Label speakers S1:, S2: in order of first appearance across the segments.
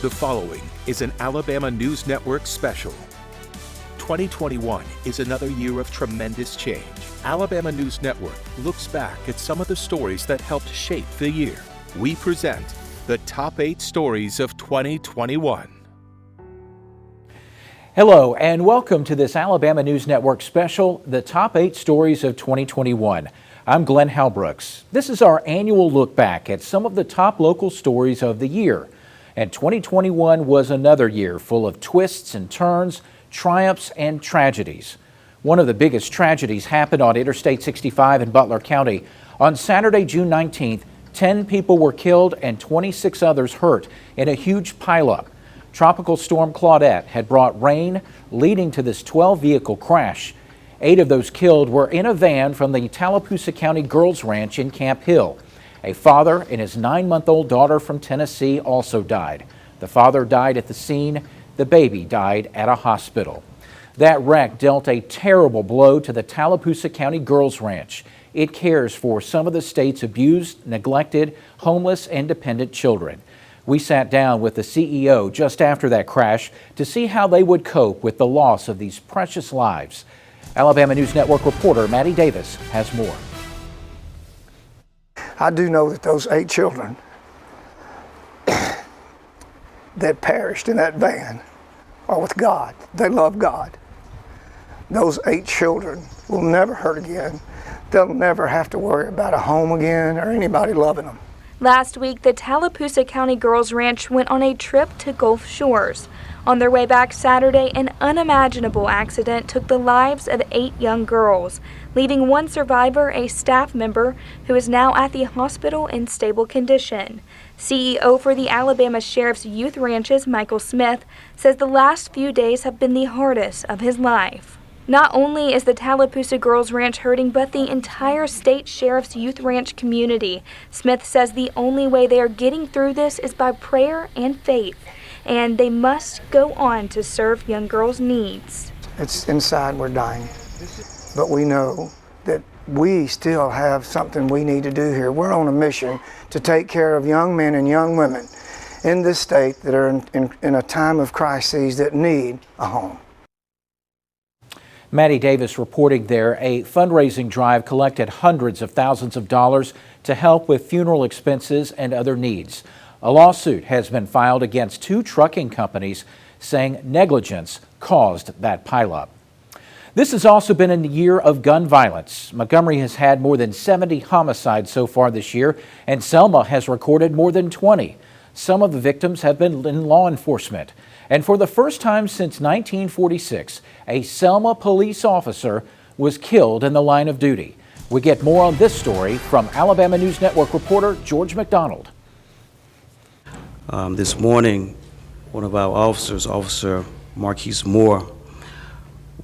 S1: The following is an Alabama News Network special. 2021 is another year of tremendous change. Alabama News Network looks back at some of the stories that helped shape the year. We present the top 8 stories of 2021.
S2: Hello and welcome to this Alabama News Network special, the top 8 stories of 2021. I'm Glenn Halbrooks. This is our annual look back at some of the top local stories of the year. And 2021 was another year full of twists and turns, triumphs and tragedies. One of the biggest tragedies happened on Interstate 65 in Butler County. On Saturday, June 19th, 10 people were killed and 26 others hurt in a huge pileup. Tropical Storm Claudette had brought rain, leading to this 12-vehicle crash. 8 of those killed were in a van from the Tallapoosa County Girls Ranch in Camp Hill. A father and his 9-month-old daughter from Tennessee also died. The father died at the scene. The baby died at a hospital. That wreck dealt a terrible blow to the Tallapoosa County Girls Ranch. It cares for some of the state's abused, neglected, homeless, and dependent children. We sat down with the CEO just after that crash to see how they would cope with the loss of these precious lives. Alabama News Network reporter Maddie Davis has more.
S3: I do know that those 8 children that perished in that van are with God. They love God. Those 8 children will never hurt again. They'll never have to worry about a home again or anybody loving them.
S4: Last week, the Tallapoosa County Girls Ranch went on a trip to Gulf Shores. On their way back Saturday, an unimaginable accident took the lives of 8 young girls, leaving one survivor, a staff member, who is now at the hospital in stable condition. CEO for the Alabama Sheriff's Youth Ranches, Michael Smith, says the last few days have been the hardest of his life. Not only is the Tallapoosa Girls Ranch hurting, but the entire state sheriff's youth ranch community. Smith says the only way they are getting through this is by prayer and faith, and they must go on to serve young girls' needs.
S3: It's inside, we're dying, but we know that we still have something we need to do here. We're on a mission to take care of young men and young women in this state that are in a time of crises that need a home.
S2: Maddie Davis reporting there. A fundraising drive collected hundreds of thousands of dollars to help with funeral expenses and other needs. A lawsuit has been filed against 2 trucking companies saying negligence caused that pileup. This has also been a year of gun violence. Montgomery has had more than 70 homicides so far this year, and Selma has recorded more than 20. Some of the victims have been in law enforcement. And for the first time since 1946, a Selma police officer was killed in the line of duty. We get more on this story from Alabama News Network reporter George McDonald.
S5: This morning, one of our officers, Officer Marquise Moore,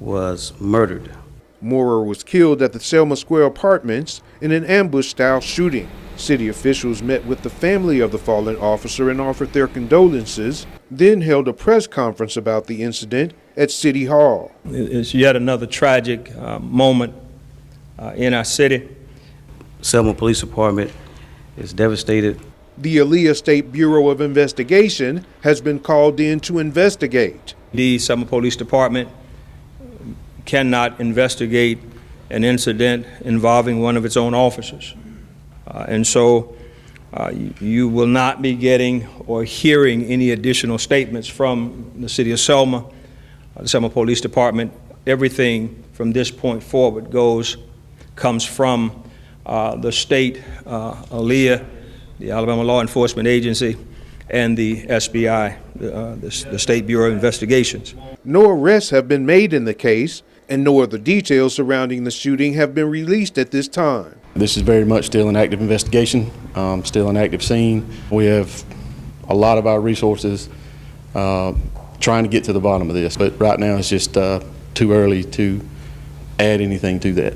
S5: was murdered.
S6: Moore was killed at the Selma Square Apartments in an ambush-style shooting. City officials met with the family of the fallen officer and offered their condolences, then held a press conference about the incident at City Hall.
S7: It's yet another tragic moment in our city.
S5: Selma Police Department is devastated.
S6: The Aaliyah State Bureau of Investigation has been called in to investigate.
S7: The Selma Police Department cannot investigate an incident involving one of its own officers. And so you will not be getting or hearing any additional statements from the City of Selma, the Selma Police Department. Everything from this point forward comes from the state, Aaliyah, the Alabama Law Enforcement Agency, and the SBI, the State Bureau of Investigations.
S6: No arrests have been made in the case, and no other details surrounding the shooting have been released at this time.
S8: This is very much still an active investigation, still an active scene. We have a lot of our resources trying to get to the bottom of this, but right now it's just too early to add anything to that.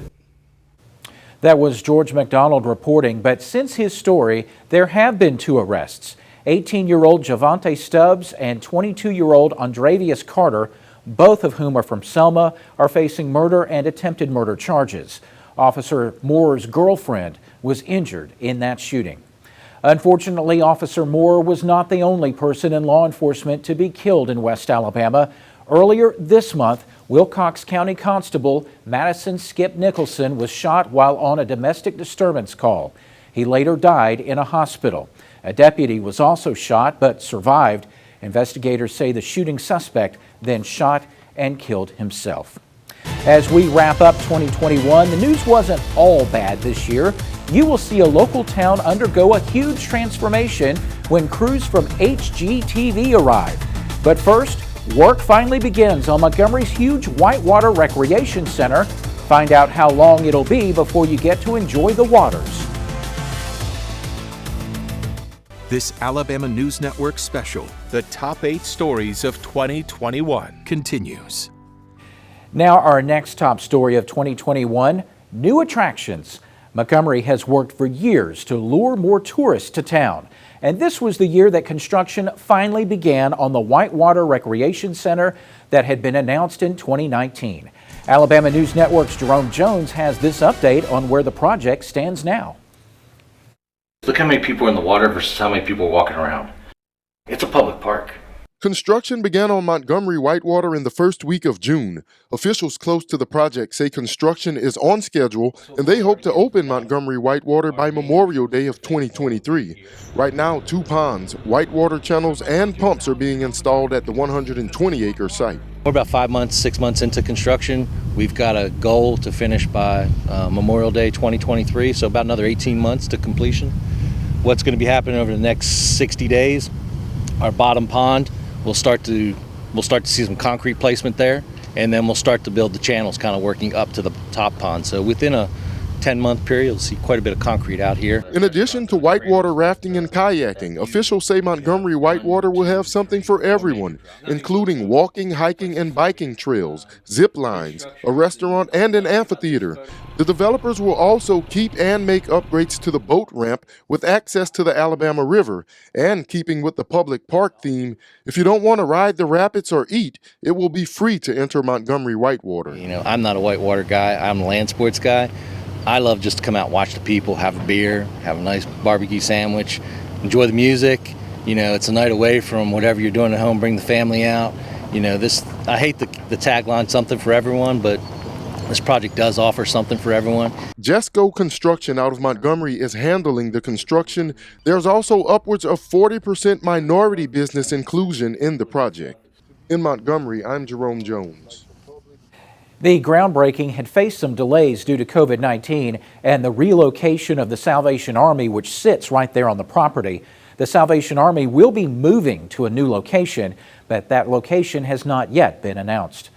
S2: That was George McDonald reporting, but since his story, there have been 2 arrests. 18-year-old Javante Stubbs and 22-year-old Andrevius Carter, both of whom are from Selma, are facing murder and attempted murder charges. Officer Moore's girlfriend was injured in that shooting. Unfortunately, Officer Moore was not the only person in law enforcement to be killed in West Alabama. Earlier this month, Wilcox County Constable Madison Skip Nicholson was shot while on a domestic disturbance call. He later died in a hospital. A deputy was also shot but survived. Investigators say the shooting suspect then shot and killed himself. As we wrap up 2021, the news wasn't all bad this year. You will see a local town undergo a huge transformation when crews from HGTV arrive. But first, work finally begins on Montgomery's huge Whitewater Recreation Center. Find out how long it'll be before you get to enjoy the waters.
S1: This Alabama News Network special, The Top 8 Stories of 2021, continues.
S2: Now our next top story of 2021, new attractions. Montgomery has worked for years to lure more tourists to town. And this was the year that construction finally began on the Whitewater Recreation Center that had been announced in 2019. Alabama News Network's Jerome Jones has this update on where the project stands now.
S9: Look how many people are in the water versus how many people are walking around. It's a public park.
S10: Construction began on Montgomery Whitewater in the first week of June. Officials close to the project say construction is on schedule and they hope to open Montgomery Whitewater by Memorial Day of 2023. Right now, 2 ponds, whitewater channels, and pumps are being installed at the 120-acre site.
S11: We're about 5 months, 6 months into construction. We've got a goal to finish by Memorial Day 2023, so about another 18 months to completion. What's going to be happening over the next 60 days, our bottom pond, we'll start to see some concrete placement there, and then we'll start to build the channels kind of working up to the top pond. So within a 10-month period, you'll see quite a bit of concrete out here.
S10: In addition to whitewater rafting and kayaking, officials say Montgomery Whitewater will have something for everyone, including walking, hiking, and biking trails, zip lines, a restaurant, and an amphitheater. The developers will also keep and make upgrades to the boat ramp with access to the Alabama River. And keeping with the public park theme, if you don't want to ride the rapids or eat, it will be free to enter Montgomery Whitewater.
S11: You know, I'm not a whitewater guy, I'm a land sports guy. I love just to come out and watch the people, have a beer, have a nice barbecue sandwich, enjoy the music. You know, it's a night away from whatever you're doing at home, bring the family out. You know, I hate the tagline, something for everyone, but this project does offer something for everyone.
S10: Jesco Construction out of Montgomery is handling the construction. There's also upwards of 40% minority business inclusion in the project. In Montgomery, I'm Jerome Jones.
S2: The groundbreaking had faced some delays due to COVID-19 and the relocation of the Salvation Army, which sits right there on the property. The Salvation Army will be moving to a new location, but that location has not yet been announced.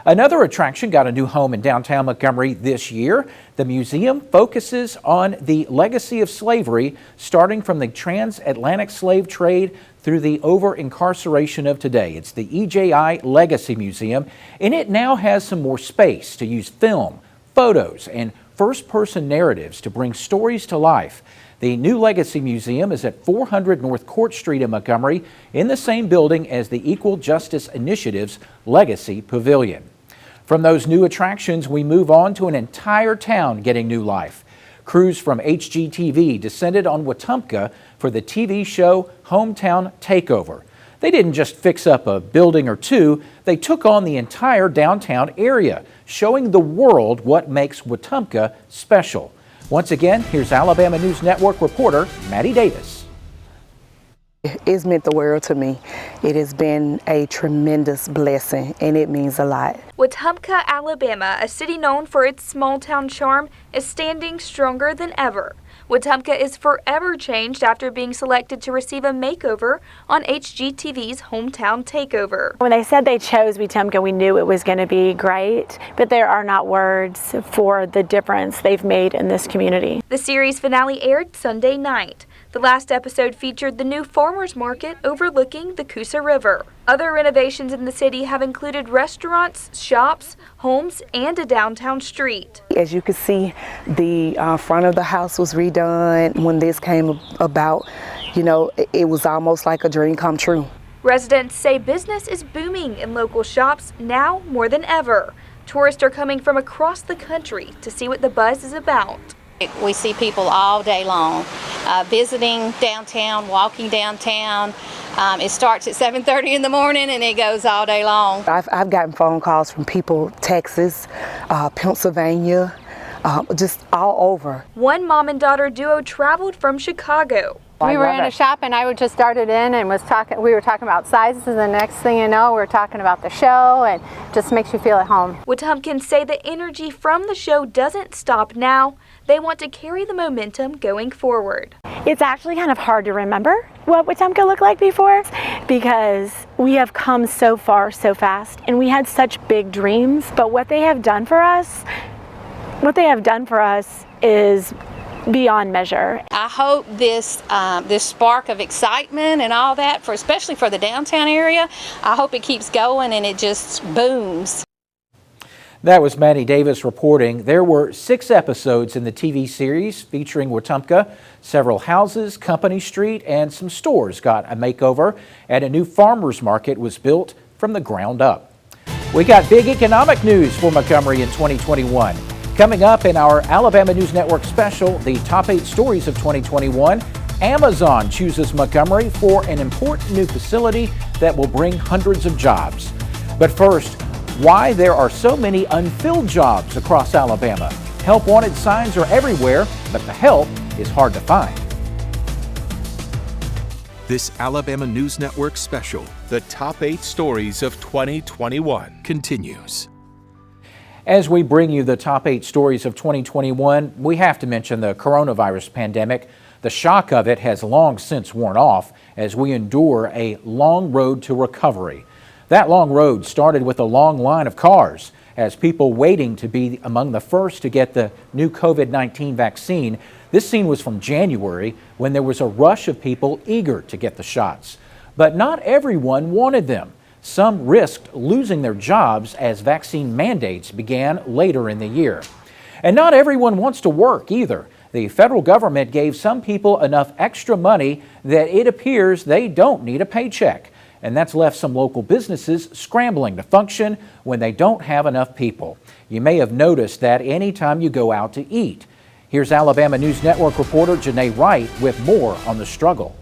S2: Another attraction got a new home in downtown Montgomery this year. The museum focuses on the legacy of slavery, starting from the transatlantic slave trade through the over-incarceration of today. It's the EJI Legacy Museum, and it now has some more space to use film, photos, and first-person narratives to bring stories to life. The new Legacy Museum is at 400 North Court Street in Montgomery, in the same building as the Equal Justice Initiative's Legacy Pavilion. From those new attractions, we move on to an entire town getting new life. Crews from HGTV descended on Wetumpka for the TV show Hometown Takeover. They didn't just fix up a building or two, they took on the entire downtown area, showing the world what makes Wetumpka special. Once again, here's Alabama News Network reporter Maddie Davis.
S12: It's meant the world to me. It has been a tremendous blessing, and it means a lot.
S4: Wetumpka, Alabama, a city known for its small-town charm, is standing stronger than ever. Wetumpka is forever changed after being selected to receive a makeover on HGTV's Hometown Takeover.
S13: When they said they chose Wetumpka, we knew it was going to be great, but there are not words for the difference they've made in this community.
S4: The series finale aired Sunday night. The last episode featured the new farmers market overlooking the Coosa River. Other renovations in the city have included restaurants, shops, homes, and a downtown street.
S12: As you can see, the front of the house was redone. When this came about, you know, it was almost like a dream come true.
S4: Residents say business is booming in local shops now more than ever. Tourists are coming from across the country to see what the buzz is about.
S14: We see people all day long visiting downtown, walking downtown. It starts at 7:30 in the morning and it goes all day long.
S12: I've gotten phone calls from people, Texas, Pennsylvania, just all over.
S4: One mom and daughter duo traveled from Chicago.
S15: We were in a shop and I just started in and we were talking about sizes, and the next thing you know, we were talking about the show, and just makes you feel at home.
S4: Wetumpkans say the energy from the show doesn't stop now. They want to carry the momentum going forward.
S13: It's actually kind of hard to remember what Wetumpka looked like before, because we have come so far so fast and we had such big dreams, but what they have done for us is beyond measure.
S14: I hope this spark of excitement and all that, especially for the downtown area, I hope it keeps going and it just booms.
S2: That was Maddie Davis reporting. There were 6 episodes in the TV series featuring Wetumpka. Several houses, Company Street, and some stores got a makeover, and a new farmers market was built from the ground up. We got big economic news for Montgomery in 2021. Coming up in our Alabama News Network special, the top 8 stories of 2021, Amazon chooses Montgomery for an important new facility that will bring hundreds of jobs. But first, why there are so many unfilled jobs across Alabama. Help wanted signs are everywhere, but the help is hard to find.
S1: This Alabama News Network special, the top 8 stories of 2021, continues.
S2: As we bring you the top 8 stories of 2021, we have to mention the coronavirus pandemic. The shock of it has long since worn off as we endure a long road to recovery. That long road started with a long line of cars as people waiting to be among the first to get the new COVID-19 vaccine. This scene was from January when there was a rush of people eager to get the shots. But not everyone wanted them. Some risked losing their jobs as vaccine mandates began later in the year. And not everyone wants to work either. The federal government gave some people enough extra money that it appears they don't need a paycheck. And that's left some local businesses scrambling to function when they don't have enough people. You may have noticed that anytime you go out to eat. Here's Alabama News Network reporter Janae Wright with more on the struggle.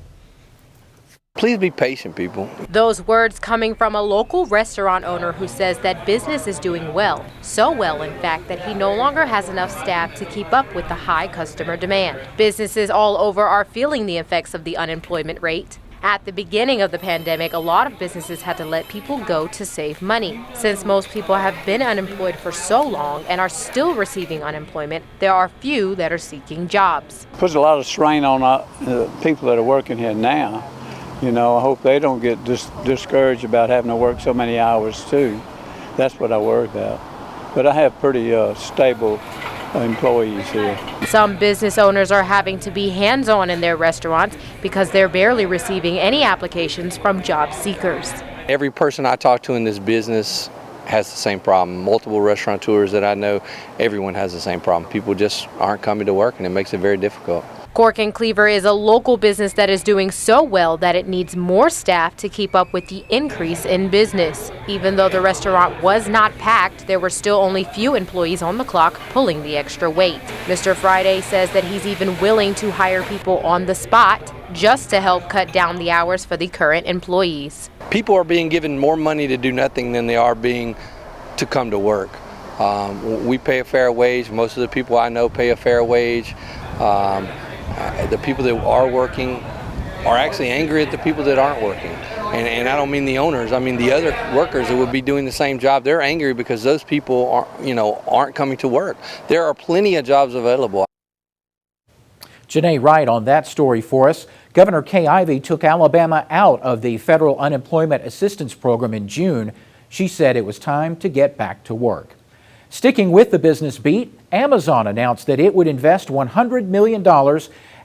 S16: Please be patient, people.
S17: Those words coming from a local restaurant owner who says that business is doing well. So well, in fact, that he no longer has enough staff to keep up with the high customer demand. Businesses all over are feeling the effects of the unemployment rate. At the beginning of the pandemic, a lot of businesses had to let people go to save money. Since most people have been unemployed for so long and are still receiving unemployment, there are few that are seeking jobs.
S18: Puts a lot of strain on the people that are working here now. You know, I hope they don't get discouraged about having to work so many hours too. That's what I worry about. But I have pretty stable employees here.
S17: Some business owners are having to be hands-on in their restaurants because they're barely receiving any applications from job seekers.
S16: Every person I talk to in this business has the same problem. Multiple restaurateurs that I know, everyone has the same problem. People just aren't coming to work and it makes it very difficult.
S17: Cork and Cleaver is a local business that is doing so well that it needs more staff to keep up with the increase in business. Even though the restaurant was not packed, there were still only few employees on the clock pulling the extra weight. Mr. Friday says that he's even willing to hire people on the spot just to help cut down the hours for the current employees.
S16: People are being given more money to do nothing than they are being to come to work. We pay a fair wage. Most of the people I know pay a fair wage. The people that are working are actually angry at the people that aren't working. And I don't mean the owners, I mean the other workers that would be doing the same job. They're angry because those people aren't coming to work. There are plenty of jobs available.
S2: Janae Wright on that story for us. Governor Kay Ivey took Alabama out of the federal unemployment assistance program in June. She said it was time to get back to work. Sticking with the business beat, Amazon announced that it would invest $100 million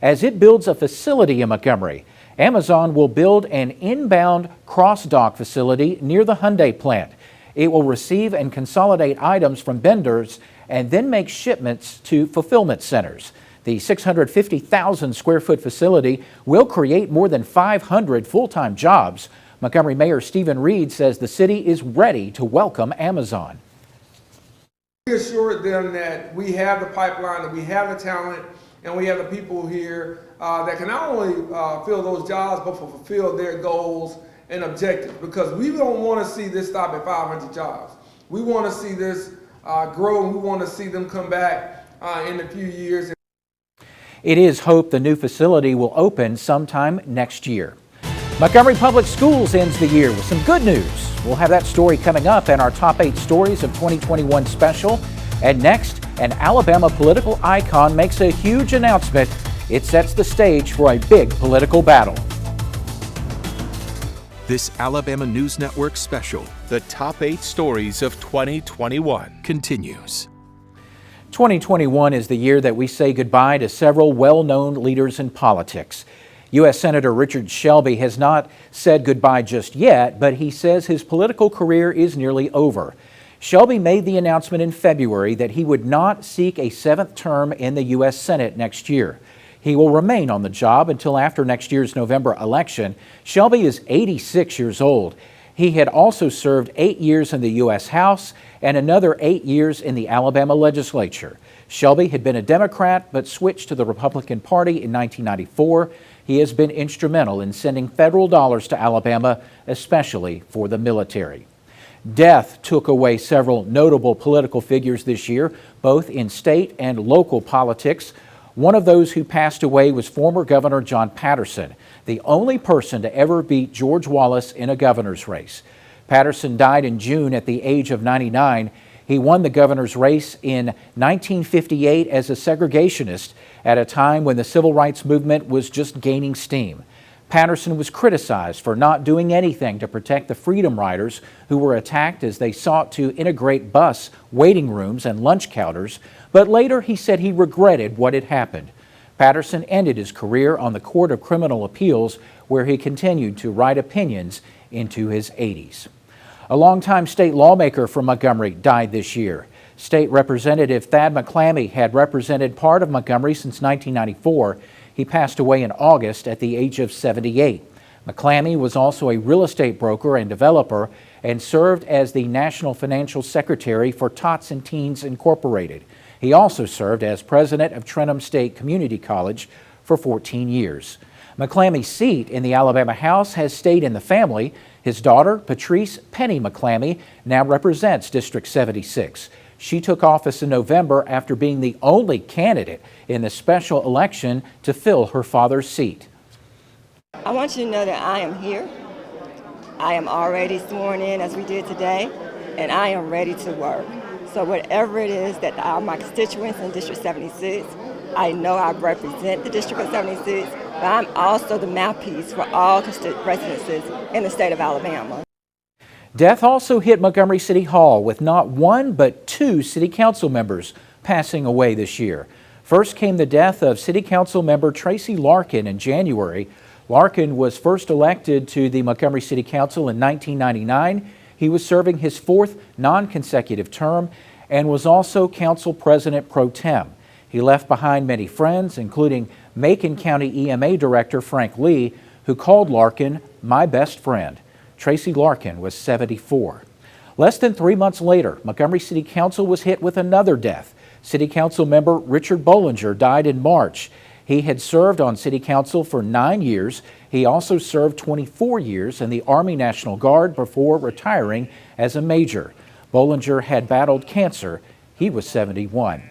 S2: as it builds a facility in Montgomery. Amazon will build an inbound cross-dock facility near the Hyundai plant. It will receive and consolidate items from vendors and then make shipments to fulfillment centers. The 650,000 square foot facility will create more than 500 full-time jobs. Montgomery Mayor Stephen Reed says the city is ready to welcome Amazon.
S19: We assured them that we have the pipeline, that we have the talent, and we have the people here that can not only fill those jobs, but fulfill their goals and objectives. Because we don't want to see this stop at 500 jobs. We want to see this grow, and we want to see them come back in a few years.
S2: It is hoped the new facility will open sometime next year. Montgomery Public Schools ends the year with some good news. We'll have that story coming up in our Top 8 Stories of 2021 special. And next, an Alabama political icon makes a huge announcement. It sets the stage for a big political battle.
S1: This Alabama News Network special, the Top 8 Stories of 2021, continues.
S2: 2021 is the year that we say goodbye to several well-known leaders in politics. U.S. Senator Richard Shelby has not said goodbye just yet, but he says his political career is nearly over. Shelby made the announcement in February that he would not seek a 7th term in the U.S. Senate next year. He will remain on the job until after next year's November election. Shelby is 86 years old. He had also served 8 years in the U.S. House and another 8 years in the Alabama legislature. Shelby had been a Democrat but switched to the Republican Party in 1994. He has been instrumental in sending federal dollars to Alabama, especially for the military. Death took away several notable political figures this year, both in state and local politics. One of those who passed away was former Governor John Patterson, the only person to ever beat George Wallace in a governor's race. Patterson died in June at the age of 99. He won the governor's race in 1958 as a segregationist at a time when the civil rights movement was just gaining steam. Patterson was criticized for not doing anything to protect the Freedom Riders who were attacked as they sought to integrate bus waiting rooms and lunch counters, but later he said he regretted what had happened. Patterson ended his career on the Court of Criminal Appeals, where he continued to write opinions into his 80s. A longtime state lawmaker from Montgomery died this year. State Representative Thad McClammy had represented part of Montgomery since 1994. He passed away in August at the age of 78. McClammy was also a real estate broker and developer and served as the National Financial Secretary for Tots and Teens Incorporated. He also served as president of Trenholm State Community College for 14 years. McClammy's seat in the Alabama House has stayed in the family. His daughter, Patrice Penny McClammy, now represents District 76. She took office in November after being the only candidate in the special election to fill her father's seat.
S20: I want you to know that I am here. I am already sworn in as we did today, and I am ready to work. So whatever it is that are my constituents in District 76, I know I represent the District of 76, but I'm also the mouthpiece for all residences in the state of Alabama.
S2: Death also hit Montgomery City Hall, with not one but 2 city council members passing away this year. First came the death of City Council member Tracy Larkin in January. Larkin was first elected to the Montgomery City Council in 1999. He was serving his 4th non-consecutive term and was also council president pro tem. He left behind many friends, including Macon County EMA Director Frank Lee, who called Larkin "my best friend." Tracy Larkin was 74. Less than 3 months later, Montgomery City Council was hit with another death. City Council member Richard Bollinger died in March. He had served on City Council for 9 years. He also served 24 years in the Army National Guard before retiring as a major. Bollinger had battled cancer. He was 71.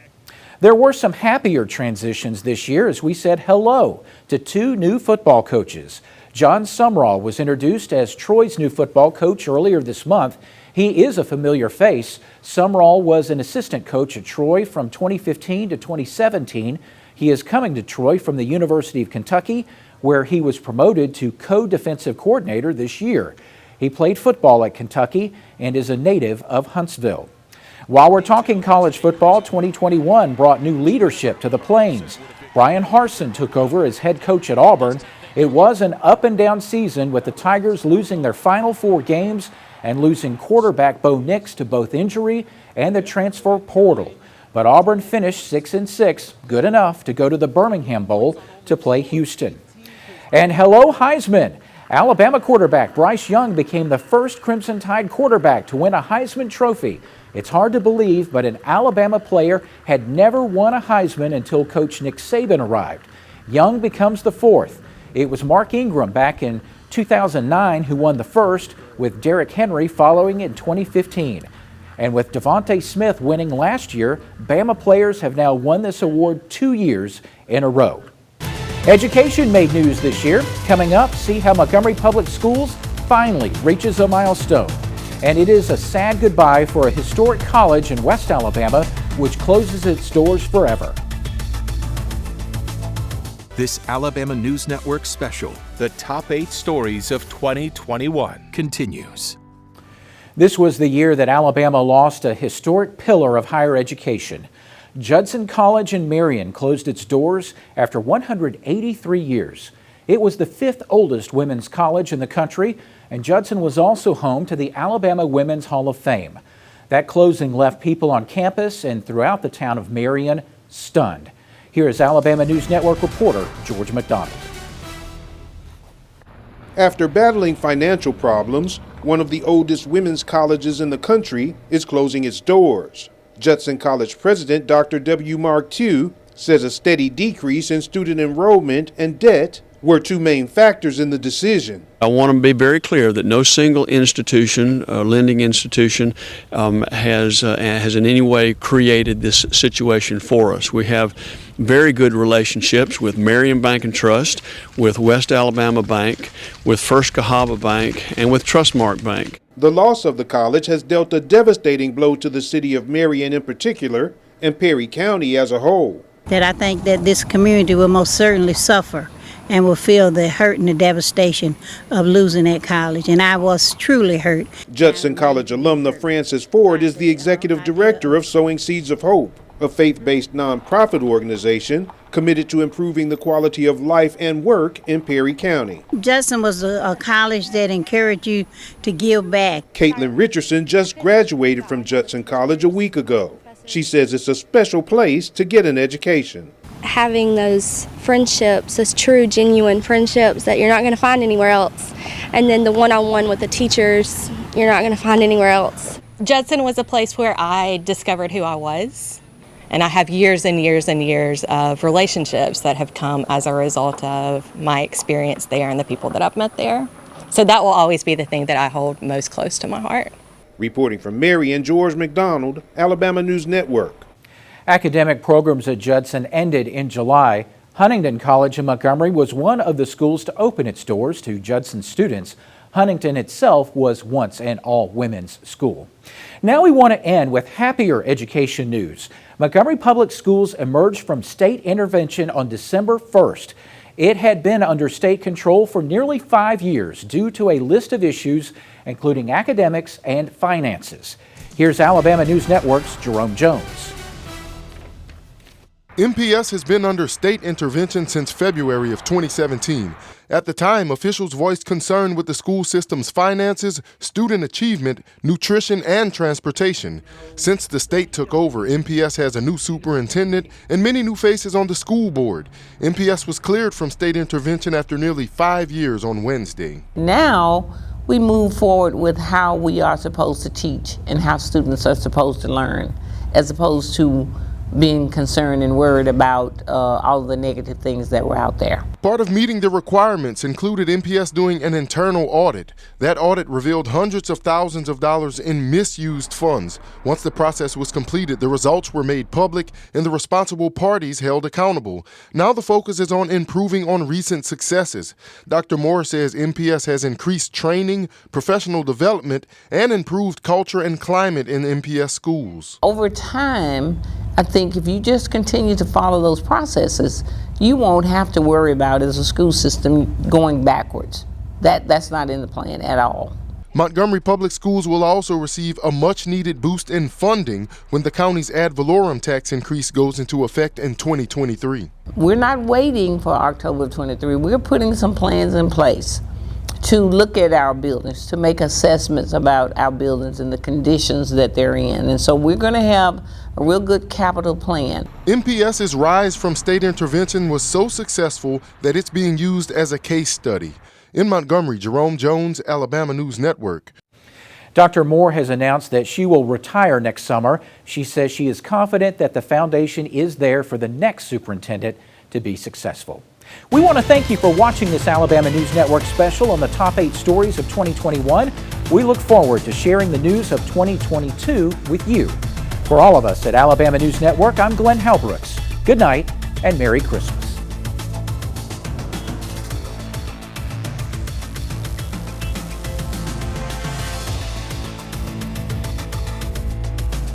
S2: There were some happier transitions this year as we said hello to 2 new football coaches. John Sumrall was introduced as Troy's new football coach earlier this month. He is a familiar face. Sumrall was an assistant coach at Troy from 2015 to 2017. He is coming to Troy from the University of Kentucky, where he was promoted to co-defensive coordinator this year. He played football at Kentucky and is a native of Huntsville. While we're talking college football, 2021 brought new leadership to the Plains. Brian Harsin took over as head coach at Auburn. It was an up-and-down season, with the Tigers losing their final 4 games and losing quarterback Bo Nix to both injury and the transfer portal. But Auburn finished 6-6, good enough to go to the Birmingham Bowl to play Houston. And hello, Heisman! Alabama quarterback Bryce Young became the first Crimson Tide quarterback to win a Heisman Trophy. It's hard to believe, but an Alabama player had never won a Heisman until Coach Nick Saban arrived. Young becomes the fourth. It was Mark Ingram back in 2009 who won the first, with Derrick Henry following in 2015. And with Devontae Smith winning last year, Bama players have now won this award 2 years in a row. Education made news this year. Coming up, see how Montgomery Public Schools finally reaches a milestone. And it is a sad goodbye for a historic college in West Alabama, which closes its doors forever.
S1: This Alabama News Network special, The Top 8 Stories of 2021, continues.
S2: This was the year that Alabama lost a historic pillar of higher education. Judson College in Marion closed its doors after 183 years. It was the fifth oldest women's college in the country, and Judson was also home to the Alabama Women's Hall of Fame. That closing left people on campus and throughout the town of Marion stunned. Here is Alabama News Network reporter George McDonald.
S6: After battling financial problems, one of the oldest women's colleges in the country is closing its doors. Judson College President Dr. W. Mark Tew says a steady decrease in student enrollment and debt were two main factors in the decision.
S21: I want to be very clear that no single institution, lending institution, has in any way created this situation for us. We have very good relationships with Marion Bank and Trust, with West Alabama Bank, with First Cahaba Bank, and with Trustmark Bank.
S6: The loss of the college has dealt a devastating blow to the city of Marion in particular, and Perry County as a whole.
S22: That I think that this community will most certainly suffer and will feel the hurt and the devastation of losing that college, and I was truly hurt.
S6: Judson College alumna Frances Ford is the executive director of Sowing Seeds of Hope, a faith-based nonprofit organization committed to improving the quality of life and work in Perry County.
S22: Judson was a college that encouraged you to give back.
S6: Caitlin Richardson just graduated from Judson College a week ago. She says it's a special place to get an education.
S23: Having those friendships, those true, genuine friendships that you're not going to find anywhere else. And then the one-on-one with the teachers, you're not going to find anywhere else.
S24: Judson was a place where I discovered who I was. And I have years and years and years of relationships that have come as a result of my experience there and the people that I've met there. So that will always be the thing that I hold most close to my heart.
S6: Reporting from Marion, George McDonald, Alabama News Network.
S2: Academic programs at Judson ended in July. Huntington College in Montgomery was one of the schools to open its doors to Judson students. Huntington itself was once an all-women's school. Now we want to end with happier education news. Montgomery Public Schools emerged from state intervention on December 1st. It had been under state control for nearly 5 years due to a list of issues, including academics and finances. Here's Alabama News Network's Jerome Jones.
S10: MPS has been under state intervention since February of 2017. At the time, officials voiced concern with the school system's finances, student achievement, nutrition, and transportation. Since the state took over, MPS has a new superintendent and many new faces on the school board. MPS was cleared from state intervention after nearly 5 years on Wednesday.
S25: Now, we move forward with how we are supposed to teach and how students are supposed to learn, as opposed to being concerned and worried about all the negative things that were out there.
S10: Part of meeting the requirements included MPS doing an internal audit. That audit revealed hundreds of thousands of dollars in misused funds. Once the process was completed, the results were made public and the responsible parties held accountable. Now the focus is on improving on recent successes. Dr. Moore says MPS has increased training, professional development, and improved culture and climate in MPS schools.
S25: Over time, I think if you just continue to follow those processes, you won't have to worry about as a school system going backwards. That's not in the plan at all.
S10: Montgomery Public Schools will also receive a much-needed boost in funding when the county's ad valorem tax increase goes into effect in 2023.
S25: We're not waiting for October of 23. We're putting some plans in place to look at our buildings, to make assessments about our buildings and the conditions that they're in. And so we're going to have a real good capital plan.
S10: MPS's rise from state intervention was so successful that it's being used as a case study. In Montgomery, Jerome Jones, Alabama News Network.
S2: Dr. Moore has announced that she will retire next summer. She says she is confident that the foundation is there for the next superintendent to be successful. We want to thank you for watching this Alabama News Network special on the top 8 stories of 2021. We look forward to sharing the news of 2022 with you. For all of us at Alabama News Network, I'm Glenn Halbrooks. Good night and Merry Christmas.